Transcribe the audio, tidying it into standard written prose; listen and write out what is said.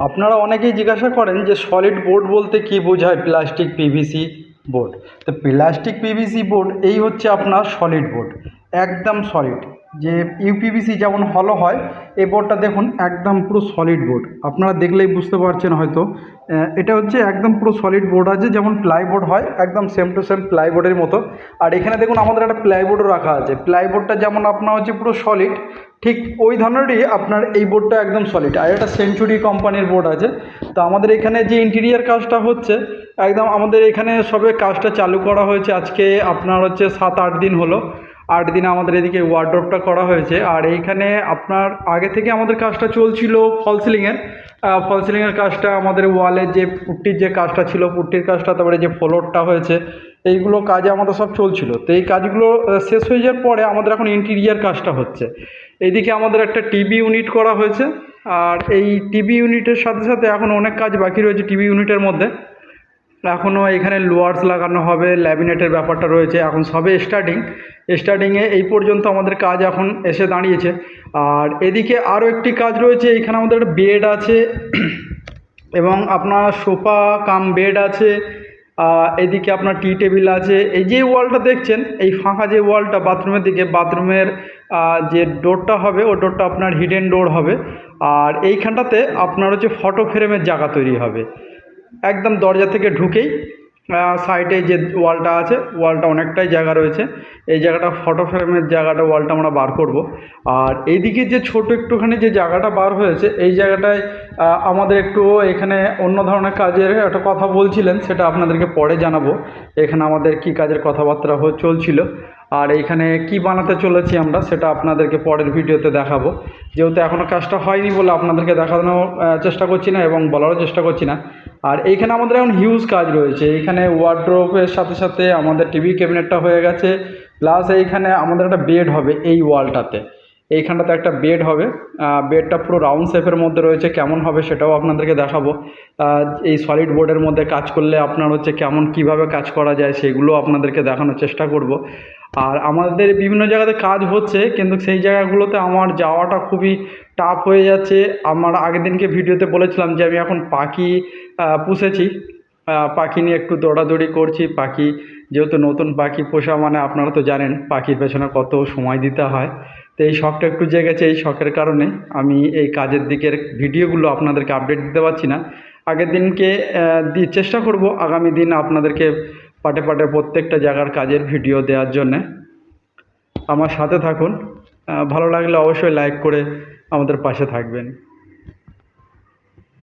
আপনারা অনেকেই জিজ্ঞাসা করেন যে সলিড বোর্ড বলতে কী বোঝায়, প্লাস্টিক পিভিসি বোর্ড। তো প্লাস্টিক পিভিসি বোর্ড এই হচ্ছে আপনার সলিড বোর্ড, একদম সলিড। যে ইউপিভিসি যেমন হলো হয়, এই বোর্ডটা দেখুন একদম পুরো সলিড বোর্ড, আপনারা দেখলেই বুঝতে পারছেন হয়তো। এটা হচ্ছে একদম পুরো সলিড বোর্ড আছে, যেমন প্লাইবোর্ড হয় একদম সেম টু সেম প্লাইবোর্ডের মতো। আর এখানে দেখুন আমাদের একটা প্লাইবোর্ডও রাখা আছে, প্লাইবোর্ডটা যেমন আপনার হচ্ছে পুরো সলিড, ঠিক ওই ধরনেরই আপনার এই বোর্ডটা একদম সলিড। আর এটা সেঞ্চুরি কোম্পানির বোর্ড আছে। তো আমাদের এখানে যে ইন্টেরিয়ার কাজটা হচ্ছে, একদম আমাদের এখানে সবে কাজটা চালু করা হয়েছে আজকে আপনার হচ্ছে 7-8 দিন হলো। 8 দিনে আমাদের এদিকে ওয়ার্ড্রপটা করা হয়েছে। আর এইখানে আপনার আগে থেকে আমাদের কাজটা চলছিল ফল সিলিংয়ের কাজটা, আমাদের ওয়ালের যে পুট্টির যে কাজটা ছিল, পুট্টির কাজটা, তারপরে যে ফ্লোরটা হয়েছে, এইগুলো কাজে আমাদের সব চলছিল। তো এই কাজগুলো শেষ হয়ে যাওয়ার পরে আমাদের এখন ইন্টেরিয়ার কাজটা হচ্ছে। এইদিকে আমাদের একটা টিভি ইউনিট করা হয়েছে। আর এই টিভি ইউনিটের সাথে সাথে এখন অনেক কাজ বাকি রয়েছে টিভি ইউনিটের মধ্যে। এখনও এখানে লোয়ার্স লাগানো হবে, ল্যামিনেটের ব্যাপারটা রয়েছে, এখন সবে স্টার্টিংয়ে এই পর্যন্ত আমাদের কাজ এখন এসে দাঁড়িয়েছে। আর এদিকে আরও একটি কাজ রয়েছে, এখানে আমাদের একটা বেড আছে এবং আপনার সোফা কাম বেড আছে। এদিকে আপনার টি টেবিল আছে। এই যে ওয়ালটা দেখছেন, এই ফাঁকা যে ওয়ালটা বাথরুমের দিকে, বাথরুমের যে ডোরটা হবে, ও ডোরটা আপনার হিডেন ডোর হবে। আর এইখানটাতে আপনার হচ্ছে ফটো ফ্রেমের জায়গা তৈরি হবে, একদম দরজা থেকে ঢুকেই সাইডে যে ওয়ালটা আছে, ওয়ালটা অনেকটাই জায়গা রয়েছে, এই জায়গাটা ফটো ফ্রেমের জায়গাটা, ওয়ালটা আমরা বার করব। আর এইদিকে যে ছোট একটুখানি যে জায়গাটা বার হয়েছে, এই জায়গাটায় আমাদের একটু এখানে অন্য ধরনের কাজের একটা কথা বলছিলেন, সেটা আপনাদেরকে পরে জানাবো। এখানে আমাদের কি কাজের কথাবার্তা চলছিল, আর এইখানে কি বানাতে চলেছি আমরা, সেটা আপনাদেরকে পরের ভিডিওতে দেখাবো। যেহেতু এখনও কাজটা হয়নি বলে আপনাদেরকে দেখানোর চেষ্টা করছি না এবং বলারও চেষ্টা করছি না। আর এইখানে আমাদের এখন হিউজ কাজ রয়েছে, এইখানে ওয়ার্ড্রোবের সাথে সাথে আমাদের টিভি ক্যাবিনেটটা হয়ে গেছে, প্লাস এইখানে আমাদের একটা বেড হবে এই ওয়ালটাতে, এইখানটাতে একটা বেড হবে। বেডটা পুরো রাউন্ড শেপের মধ্যে রয়েছে, কেমন হবে সেটাও আপনাদেরকে দেখাবো। এই সলিড বোর্ডের মধ্যে কাজ করলে আপনার হচ্ছে কেমন কিভাবে কাজ করা যায় সেগুলো আপনাদেরকে দেখানোর চেষ্টা করব। আর আমাদের বিভিন্ন জায়গাতে কাজ হচ্ছে, কিন্তু সেই জায়গাগুলোতে আমার যাওয়াটা খুবই টাফ হয়ে যাচ্ছে। আমার আগের দিনকে ভিডিওতে বলেছিলাম যে আমি এখন পাখি পুষেছি, পাখি নিয়ে একটু দৌড়াদৌড়ি করছি। পাখি যেহেতু নতুন পাখি পোষা মানে আপনারা তো জানেন পাখির পেছনে কত সময় দিতে হয়। তো এই শখটা একটু জেগেছে, এই শখের কারণে আমি এই কাজের দিকের ভিডিওগুলো আপনাদেরকে আপডেট দিতে পারছি না। আগের দিনকে চেষ্টা করব আগামী দিন আপনাদেরকে পাটে পাটে প্রত্যেকটা জায়গার কাজের ভিডিও দেওয়ার জন্যে। আমার সাথে থাকুন, ভালো লাগলে অবশ্যই লাইক করে আমাদের পাশে থাকবেন।